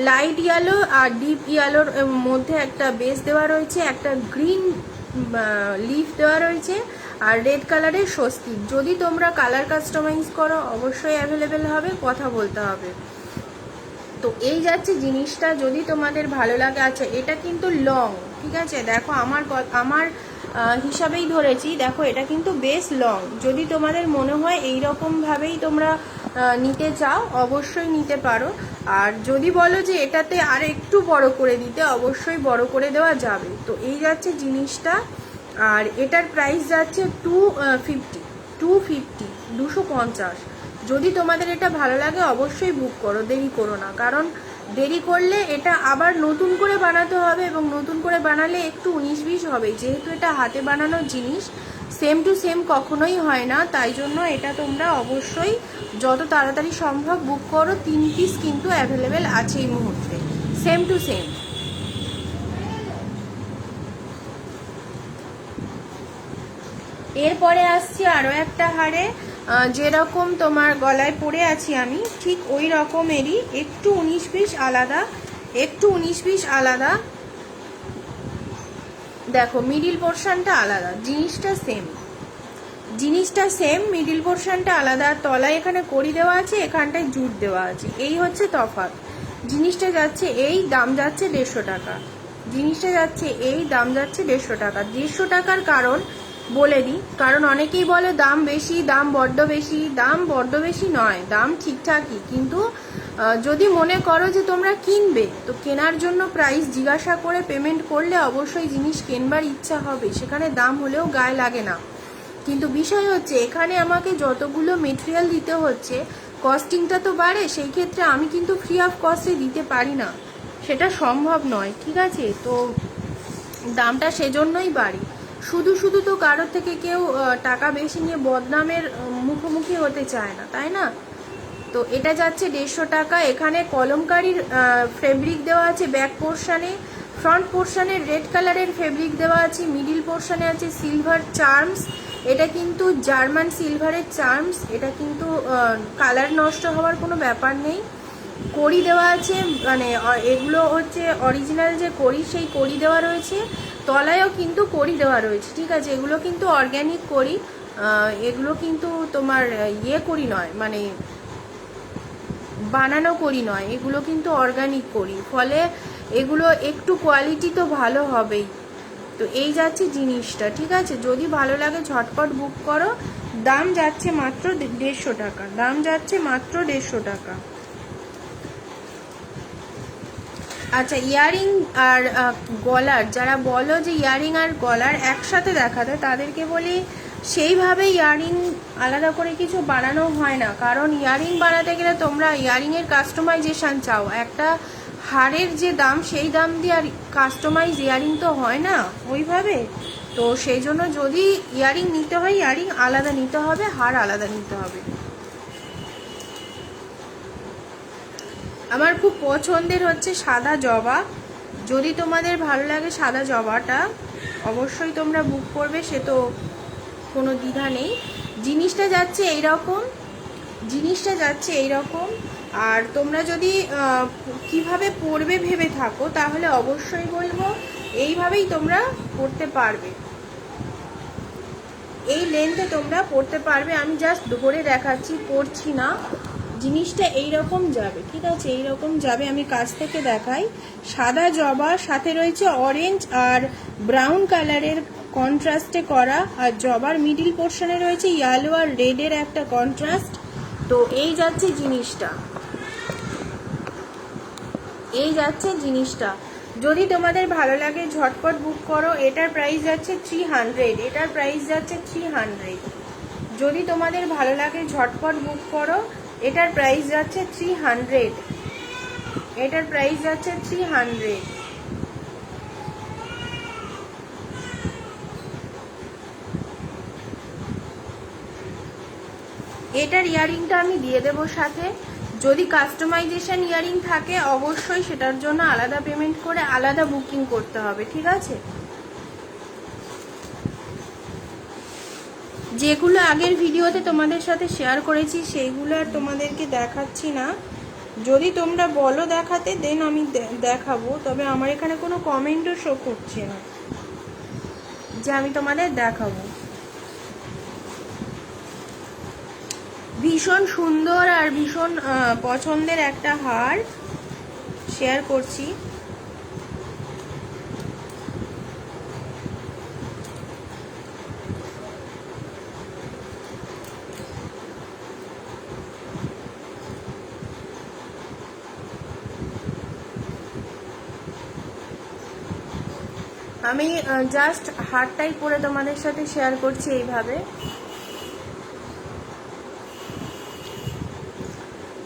লাইট ইয়েলো আর ডিপ ইয়েলোর মধ্যে একটা বেস দেওয়া রয়েছে, একটা গ্রিন লিফ দেওয়া রয়েছে, আর রেড কালারের স্বস্তিক। যদি তোমরা কালার কাস্টমাইজ করো অবশ্যই অ্যাভেলেবেল হবে, কথা বলতে হবে। তো এই যাচ্ছে জিনিসটা, যদি তোমাদের ভালো লাগে। আচ্ছা এটা কিন্তু লং, ঠিক আছে, দেখো আমার হিসাবেই ধরেছি, দেখো এটা কিন্তু বেশ লং। যদি তোমাদের মনে হয় এইরকমভাবেই তোমরা নিতে চাও অবশ্যই নিতে পারো। আর যদি বলো যে এটাতে আর একটু বড় করে দিতে, অবশ্যই বড় করে দেওয়া যাবে। তো এই যাচ্ছে জিনিসটা। আর এটার প্রাইস যাচ্ছে 250। যদি তোমাদের এটা ভালো লাগে অবশ্যই বুক করো, দেরি করো না। কারণ দেরি করলে এটা আবার নতুন করে বানাতে হবে, এবং নতুন করে বানালে একটু 19-20 হবে। যেহেতু এটা হাতে বানানোর জিনিস, সেম টু সেম কখনোই হয় না, তাই জন্য এটা তোমরা অবশ্যই যত তাড়াতাড়ি সম্ভব বুক করো। 3 পিস কিন্তু অ্যাভেলেবেল আছে এই মুহূর্তে, সেম টু সেম। এরপরে আসছি আরও একটা হারে, যেরকম তোমার গলায় পরে আছি আমি, ঠিক ওই রকমেরই একটু 19-20 আলাদা, একটু 19-20 আলাদা। দেখো মিডিল পোর্শনটা আলাদা, জিনিসটা সেম, মিডিল পোর্শনটা আলাদা। তলায় এখানে কড়ি দেওয়া আছে, এখানটায় জুট দেওয়া আছে, এই হচ্ছে তফাৎ। জিনিসটা যাচ্ছে এই, দাম যাচ্ছে 150 টাকা। জিনিসটা যাচ্ছে এই, দাম যাচ্ছে 150 টাকা। 150 টাকার কারণ বলে দিই, কারণ অনেকেই বলে দাম বেশি, দাম বড্ড বেশি। দাম বড্ড বেশি নয়, দাম ঠিকঠাকই। কিন্তু যদি মনে করো যে তোমরা কিনবে, তো কেনার জন্য প্রাইস জিজ্ঞাসা করে পেমেন্ট করলে অবশ্যই জিনিস কেনবার ইচ্ছা হবে, সেখানে দাম হলেও গায়ে লাগে না। কিন্তু বিষয় হচ্ছে এখানে আমাকে যতগুলো মেটেরিয়াল দিতে হচ্ছে, কস্টিংটা তো বাড়ে। সেই ক্ষেত্রে আমি কিন্তু ফ্রি অফ কস্টে দিতে পারি না, সেটা সম্ভব নয়, ঠিক আছে। তো দামটা সেজন্যই বাড়ে। শুধু শুধু তো কারোর থেকে কেউ টাকা বেশি নিয়ে বদনামের মুখোমুখি হতে চায় না, তাই না? তো এটা যাচ্ছে 150 টাকা। এখানে কলমকারির ফেব্রিক দেওয়া আছে ব্যাক পোর্শনে, ফ্রন্ট পোর্শনে রেড কালারের ফেব্রিক দেওয়া আছে, মিডিল পোর্শনে আছে সিলভার চার্মস। এটা কিন্তু জার্মান সিলভারের চার্মস, এটা কিন্তু কালার নষ্ট হওয়ার কোনো ব্যাপার নেই। কড়ি দেওয়া আছে, মানে এগুলো হচ্ছে অরিজিনাল যে কড়ি, সেই কড়ি দেওয়া রয়েছে। তলায়ও কিন্তু কড়ি দেওয়া রয়েছে, ঠিক আছে। এগুলো কিন্তু অর্গ্যানিক কড়ি, এগুলো কিন্তু তোমার কড়ি নয়, মানে বানানো করি নয়, এগুলো কিন্তু অর্গানিক করি, ফলে এগুলো একটু কোয়ালিটি তো ভালো হবেই। তো এই যাচ্ছে জিনিসটা, ঠিক আছে। যদি ভালো লাগে ঝটপট বুক করো। দাম যাচ্ছে মাত্র 150 টাকা, দাম যাচ্ছে মাত্র 150 টাকা। আচ্ছা ইয়ারিং আর গলার, যারা বলো যে ইয়ারিং আর গলার একসাথে দেখাতে, তাদেরকে বলি সেইভাবে ইয়ারিং আলাদা করে কিছু বানানো হয় না। কারণ ইয়ারিং বানাতে গেলে তোমরা ইয়ারিংয়ের কাস্টমাইজেশান চাও, একটা হারের যে দাম সেই দাম দিয়ে আর কাস্টমাইজ ইয়ারিং তো হয় না ওইভাবে। তো সেই জন্য যদি ইয়ারিং নিতে হয়, ইয়ারিং আলাদা নিতে হবে, হার আলাদা নিতে হবে। আমার খুব পছন্দের হচ্ছে সাদা জবা। যদি তোমাদের ভালো লাগে সাদা জবাটা, অবশ্যই তোমরা বুক করবে, সে তো কোনো দ্বিধা নেই। জিনিসটা যাচ্ছে এইরকম। আর তোমরা যদি কিভাবে পরবে ভেবে থাকো, তাহলে অবশ্যই বলবো এইভাবেই তোমরা পরতে পারবে, এই লেন্থে তোমরা পরতে পারবে। আমি জাস্ট ধরে দেখাচ্ছি, পরছি না। জিনিসটা এইরকম যাবে, ঠিক আছে, এইরকম যাবে। আমি কাছ থেকে দেখাই। সাদা জবা, সাথে রয়েছে অরেঞ্জ আর ব্রাউন কালারের কন্ট্রাস্টে করা, আর জবার মিডিল পোর্শনে রয়েছে ইয়েলো আর রেডের একটা কন্ট্রাস্ট। তো এই যাচ্ছে জিনিসটা, যদি তোমাদের ভালো লাগে ঝটপট বুক করো। এটার প্রাইস যাচ্ছে 300। যদি তোমাদের ভালো লাগে ঝটপট বুক করো। এটার প্রাইস যাচ্ছে 300। এটার ইয়ারিংটা আমি দিয়ে দেবো সাথে। যদি কাস্টমাইজেশন ইয়ারিং থাকে অবশ্যই সেটার জন্য আলাদা পেমেন্ট করে আলাদা বুকিং করতে হবে, ঠিক আছে। যেগুলো আগের ভিডিওতে তোমাদের সাথে শেয়ার করেছি সেইগুলো আর তোমাদেরকে দেখাচ্ছি না। যদি তোমরা বলো দেখাতে, দেন আমি দেখাবো। তবে আমার এখানে কোনো কমেন্টও শো করছে না যে আমি তোমাদের দেখাবো। ভীষণ সুন্দর আর ভীষণ পছন্দের একটা হার শেয়ার করছি। আমি জাস্ট হারটাই পরে তোমাদের সাথে শেয়ার করছি এইভাবে।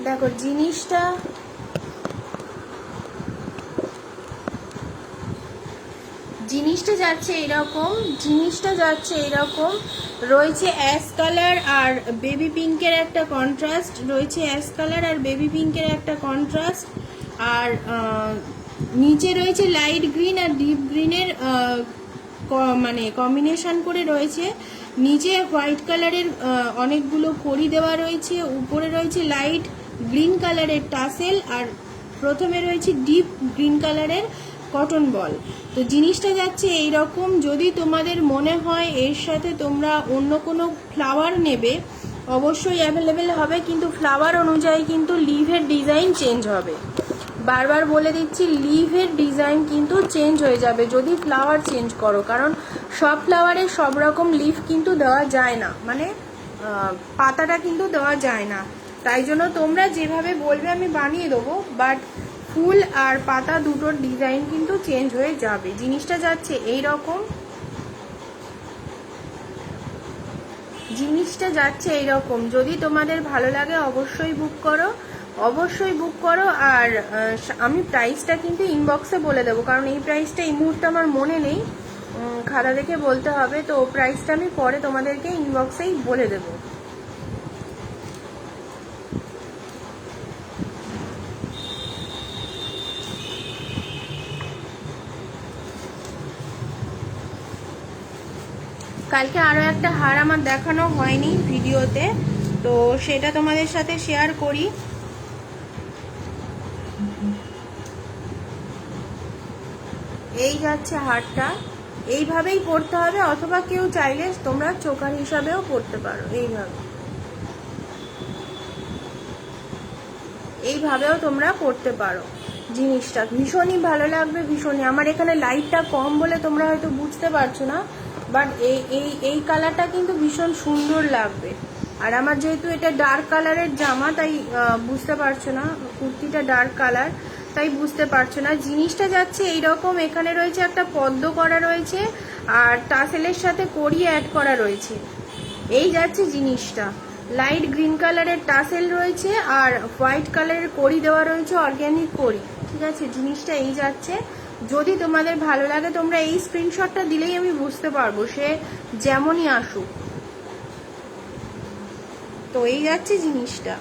দেখো জিনিসটা যাচ্ছে এইরকম রয়েছে অ্যাশ কালার আর বেবি পিঙ্কের একটা কন্ট্রাস্ট রয়েছে, অ্যাশ কালার আর বেবি পিঙ্কের একটা কন্ট্রাস্ট, আর নিচে রয়েছে লাইট গ্রিন আর ডিপ গ্রিনের মানে কম্বিনেশন করে রয়েছে। নিচে হোয়াইট কালারের অনেকগুলো কড়ি দেওয়া রয়েছে, উপরে রয়েছে লাইট গ্রিন কালারের টাসেল, আর প্রথমে রয়েছে ডিপ গ্রিন কালারের কটন বল। তো জিনিসটা যাচ্ছে এই রকম। যদি তোমাদের মনে হয় এর সাথে তোমরা অন্য কোনো ফ্লাওয়ার নেবে, অবশ্যই অ্যাভেলেবেল হবে, কিন্তু ফ্লাওয়ার অনুযায়ী কিন্তু লিভের ডিজাইন চেঞ্জ হবে। বারবার বলে দিচ্ছি, লিভের ডিজাইন কিন্তু চেঞ্জ হয়ে যাবে যদি ফ্লাওয়ার চেঞ্জ করো, কারণ সব ফ্লাওয়ারে সব রকম লিভ কিন্তু দেওয়া যায় না, মানে পাতাটা কিন্তু দেওয়া যায় না। তাই জন্য তোমরা যেভাবে বলবে আমি বানিয়ে দেবো, বাট ফুল আর পাতা দুটোর ডিজাইন কিন্তু চেঞ্জ হয়ে যাবে। জিনিসটা যাচ্ছে এই রকম, যদি তোমাদের ভালো লাগে অবশ্যই বুক করো। আর আমি প্রাইসটা কিন্তু ইনবক্সে বলে দেবো, কারণ এই প্রাইসটা এই মুহূর্তে আমার মনে নেই, খাতা দেখে বলতে হবে। তো প্রাইসটা আমি পরে তোমাদেরকে ইনবক্সেই বলে দেবো। কালকে আরও একটা হার আমার দেখানো হয়নি ভিডিওতে, তো সেটা তোমাদের সাথে শেয়ার করি। এই যাচ্ছে হারটা, এইভাবেই পরতে হবে, অথবা কেউ চাইলে তোমরা চোকার হিসাবেও পরতে পারো, এইভাবেও তোমরা পরতে পারো। জিনিসটা ভীষণই ভালো লাগবে, ভীষণই। আমার এখানে লাইটটা কম বলে তোমরা হয়তো বুঝতে পারছো না, বাট এই কালারটা কিন্তু ভীষণ সুন্দর লাগবে। আর আমার যেহেতু এটা ডার্ক কালারের জামা, তাই বুঝতে পারছো না, কুর্তিটা ডার্ক কালার, তাই বুঝতে পারছো না। জিনিসটা যাচ্ছে এইরকম, এখানে রয়েছে একটা পদ্ম করা রয়েছে, আর টাসেলের সাথে কড়ি অ্যাড করা রয়েছে। এই যাচ্ছে জিনিসটা, লাইট গ্রিন কালারের টাসেল রয়েছে, আর হোয়াইট কালারের কড়ি দেওয়া রয়েছে, অর্গ্যানিক কড়ি। ঠিক আছে, জিনিসটা এই যাচ্ছে। যদি তোমাদের ভালো লাগে তোমরা এই স্ক্রিনশটটা দিলেই আমি বুঝতে পারবো সে যেমনই আসুক। তো এই যাচ্ছে জিনিসটা।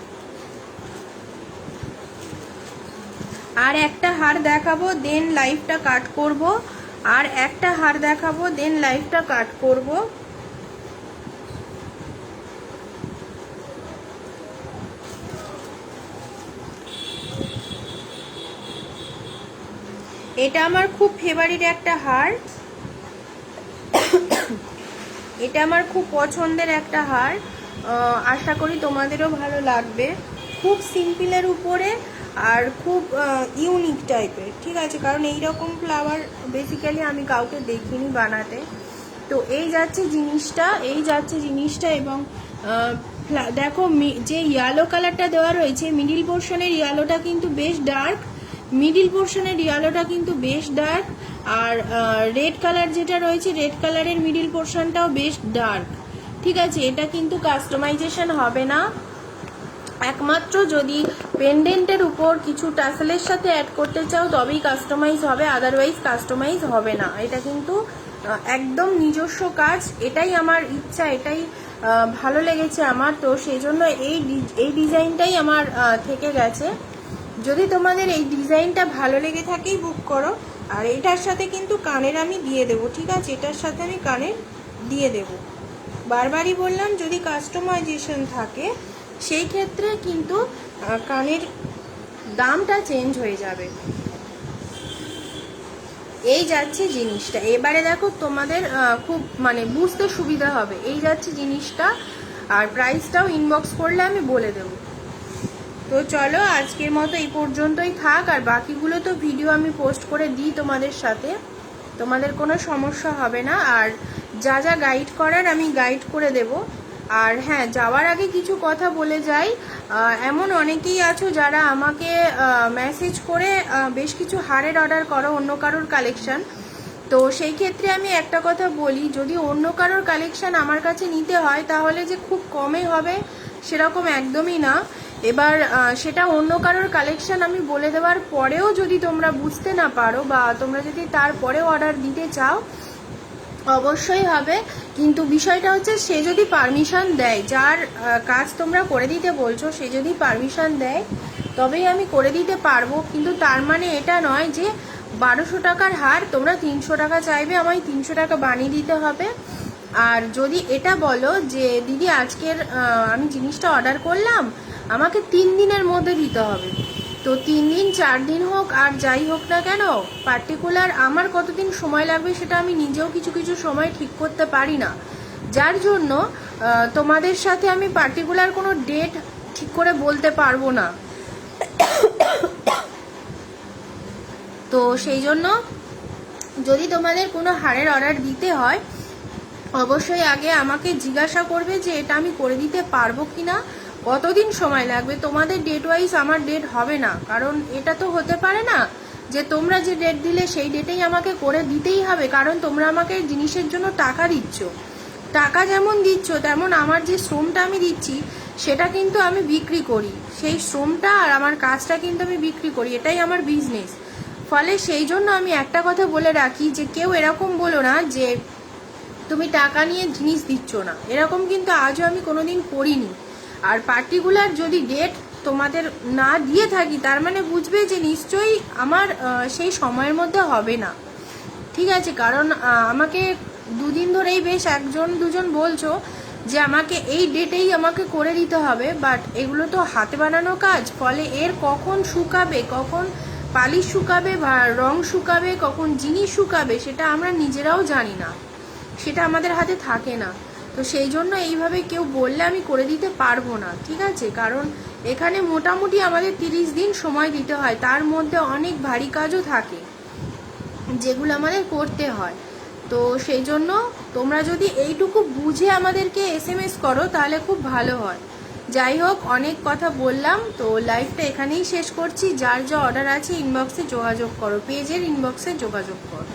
আর একটা হার দেখাবো, দেন লাইভটা কাট করব। এটা আমার খুব ফেভারিট একটা হার, এটা আমার খুব পছন্দের একটা হার, আশা করি তোমাদেরও ভালো লাগবে। খুব সিম্পলের উপরে আর খুব ইউনিক টাইপের, ঠিক আছে, কারণ এই রকম ফ্লাওয়ার বেসিক্যালি আমি কাউকে দেখিনি বানাতে। তো এই যাচ্ছে জিনিসটা, এবং দেখো যে ইয়েলো কালারটা দেওয়া রয়েছে, মিডিল পোর্শনের ইয়েলোটা কিন্তু বেশ ডার্ক, আর রেড কালার যেটা রয়েছে, রেড কালারের মিডিল পোর্শনটাও বেশ ডার্ক। ঠিক আছে, এটা কিন্তু কাস্টমাইজেশন হবে না, একমাত্র যদি পেন্ডেন্টের উপর কিছু টাসেলের সাথে অ্যাড করতে চাও তবেই কাস্টমাইজ হবে, আদারওয়াইজ কাস্টমাইজ হবে না। এটা কিন্তু একদম নিজস্ব কাজ, এটাই আমার ইচ্ছা, এটাই ভালো লেগেছে আমার, তো সেই জন্য এই ডিজাইনটাই আমার থেকে গেছে। যদি তোমাদের এই ডিজাইনটা ভালো লেগে থাকেই বুক করো। আর এটার সাথে কিন্তু কানের আমি দিয়ে দেবো, ঠিক আছে, এটার সাথে আমি কানের দিয়ে দেবো। বারবারই বললাম, যদি কাস্টমাইজেশন থাকে সেই ক্ষেত্রে কিন্তু কানের দামটা চেঞ্জ হয়ে যাবে। এই যাচ্ছে জিনিসটা। এবারে দেখো তোমাদের খুব মানে বুঝতে সুবিধা হবে। এই যাচ্ছে জিনিসটা, আর প্রাইসটাও ইনবক্স করলে আমি বলে দেবো। তো চলো আজকের মতো এই পর্যন্তই থাক, আর বাকিগুলো তো ভিডিও আমি পোস্ট করে দিই তোমাদের সাথে, তোমাদের কোনো সমস্যা হবে না। আর যা যা গাইড করার আমি গাইড করে দেব। আর হ্যাঁ, যাওয়ার আগে কিছু কথা বলে যাই, এমন অনেকেই আছো যারা আমাকে মেসেজ করে বেশ কিছু হারের অর্ডার করো অন্য কারোর কালেকশন। তো সেই ক্ষেত্রে আমি একটা কথা বলি, যদি অন্য কারোর কালেকশন আমার কাছে নিতে হয় তাহলে যে খুব কমে হবে সেরকম একদমই না। এবার সেটা অন্য কারোর কালেকশন আমি বলে দেওয়ার পরেও যদি তোমরা বুঝতে না পারো বা তোমরা যদি তারপরেও অর্ডার দিতে চাও অবশ্যই হবে, কিন্তু বিষয়টা হচ্ছে সে যদি পারমিশন দেয়, যার কাজ তোমরা করে দিতে বলছো সে যদি পারমিশন দেয় তবেই আমি করে দিতে পারবো। কিন্তু তার মানে এটা নয় যে 1200 টাকার হার তোমরা 300 টাকা চাইবে, আমায় 300 টাকা বানিয়ে দিতে হবে। আর যদি এটা বলো যে দিদি আজকের আমি জিনিসটা অর্ডার করলাম, আমাকে 3 দিনের মধ্যে দিতে হবে, তো 3 দিন 4 দিন হোক আর যাই হোক না কেন, পার্টিকুলার আমার কতদিন সময় লাগবে সেটা আমি নিজেও কিছু কিছু সময় ঠিক করতে পারি না, যার জন্য তোমাদের সাথে আমি পার্টিকুলার কোনো ডেট ঠিক করে বলতে পারবো না। তো সেই জন্য যদি তোমাদের কোনো হারের অর্ডার দিতে হয় অবশ্যই আগে আমাকে জিজ্ঞাসা করবে যে এটা আমি করে দিতে পারবো কিনা, কতদিন সময় লাগবে। তোমাদের ডেট ওয়াইজ আমার ডেট হবে না, কারণ এটা তো হতে পারে না যে তোমরা যে ডেট দিলে সেই ডেটেই আমাকে করে দিতেই হবে, কারণ তোমরা আমাকে জিনিসের জন্য টাকা দিচ্ছ। টাকা যেমন দিচ্ছ তেমন আমার যে শ্রমটা আমি দিচ্ছি সেটা কিন্তু আমি বিক্রি করি, সেই শ্রমটা আর আমার কাজটা কিন্তু আমি বিক্রি করি, এটাই আমার বিজনেস। ফলে সেই জন্য আমি একটা কথা বলে রাখি যে কেউ এরকম বলো না যে তুমি টাকা নিয়ে জিনিস দিচ্ছ না, এরকম কিন্তু আজও আমি কোনোদিন করিনি। আর পার্টিকুলার যদি ডেট তোমাদের না দিয়ে থাকি তার মানে বুঝবে যে নিশ্চয়ই আমার সেই সময়ের মধ্যে হবে না, ঠিক আছে। কারণ আমাকে দুদিন ধরেই বেশ 1-2জন বলছো যে আমাকে এই ডেটেই আমাকে করে দিতে হবে, বাট এগুলো তো হাতে বানানো কাজ, ফলে এর কখন শুকাবে, কখন পালিশ শুকাবে বা রং শুকাবে, কখন জিনিস শুকাবে সেটা আমরা নিজেরাও জানি না, সেটা আমাদের হাতে থাকে না। তো সেই জন্য এইভাবে কেউ বললে আমি করে দিতে পারবো না, ঠিক আছে। কারণ এখানে মোটামুটি আমাদের 30 দিন সময় দিতে হয়, তার মধ্যে অনেক ভারী কাজও থাকে যেগুলো আমাদের করতে হয়। তো সেই জন্য তোমরা যদি এইটুকু বুঝে আমাদেরকে SMS করো তাহলে খুব ভালো হয়। যাই হোক, অনেক কথা বললাম, তো লাইভটা এখানেই শেষ করছি। যার যা অর্ডার আছে ইনবক্সে যোগাযোগ করো, পেজের ইনবক্সে যোগাযোগ করো।